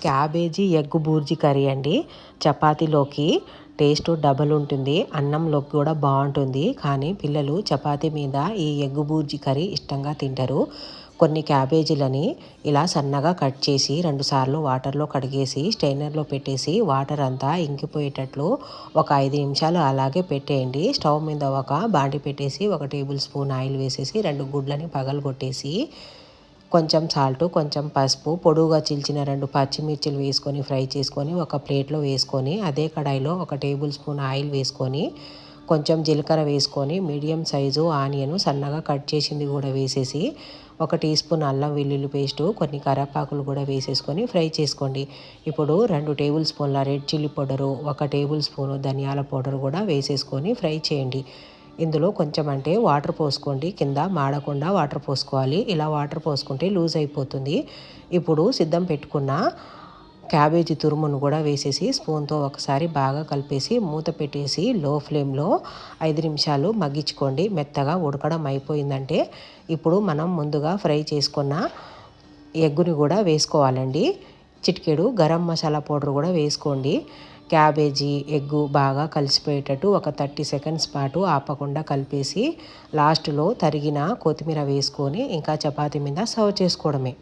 Cabbage egg bhurji curry అండి. చపాతీలోకి taste double ఉంటుంది, అన్నంలోకి కూడా బాగుంటుంది. కానీ పిల్లలు చపాతీ మీద ఈ ఎగ్ బూర్జీ కర్రీ ఇష్టంగా తింటారు. కొన్ని క్యాబేజీలని ఇలా సన్నగా కట్ చేసి 2 సార్లు వాటర్లో కడిగేసి స్ట్రైనర్లో పెట్టేసి వాటర్ అంతా ఇంకిపోయేటట్లు ఒక 5 నిమిషాలు అలాగే పెట్టేయండి. స్టవ్ మీద ఒక బాండి పెట్టేసి 1 టేబుల్ స్పూన్ ఆయిల్ వేసేసి 2 గుడ్లని పగలగొట్టేసి కొంచెం సాల్ట్, కొంచెం పసుపు, పొడువుగా చీల్చిన 2 పచ్చిమిర్చిలు వేసుకొని ఫ్రై చేసుకొని ఒక ప్లేట్లో వేసుకొని అదే కడాయిలో 1 టేబుల్ స్పూన్ ఆయిల్ వేసుకొని కొంచెం జీలకర్ర వేసుకొని మీడియం సైజు ఆనియన్ సన్నగా కట్ చేసింది కూడా వేసేసి 1 టీ స్పూన్ అల్లం వెల్లుల్లి పేస్టు, కొన్ని కరివేపాకులు కూడా వేసేసుకొని ఫ్రై చేసుకోండి. ఇప్పుడు 2 టేబుల్ స్పూన్ల red chilli powder, 1 table spoon ధనియాల పౌడర్ కూడా వేసేసుకొని ఫ్రై చేయండి. ఇందులో కొంచెం అంటే వాటర్ పోసుకోండి, కింద మాడకుండా వాటర్ పోసుకోవాలి. ఇలా వాటర్ పోసుకుంటే లూజ్ అయిపోతుంది. ఇప్పుడు సిద్ధం పెట్టుకున్న క్యాబేజీ తురుమును కూడా వేసేసి స్పూన్తో ఒకసారి బాగా కలిపేసి మూత పెట్టేసి లో ఫ్లేమ్లో 5 నిమిషాలు మగ్గించుకోండి. మెత్తగా ఉడకడం అయిపోయిందంటే ఇప్పుడు మనం ముందుగా ఫ్రై చేసుకున్న ఎగ్గుని కూడా వేసుకోవాలండి. చిటికెడు గరం మసాలా పౌడర్ కూడా వేసుకోండి. క్యాబేజీ ఎగ్గు బాగా కలిసిపోయేటట్టు ఒక 30 సెకండ్స్ పాటు ఆపకుండా కలిపేసి లాస్ట్లో తరిగిన కొత్తిమీర వేసుకొని ఇంకా చపాతీ మీద సర్వ్ చేసుకోవడమే.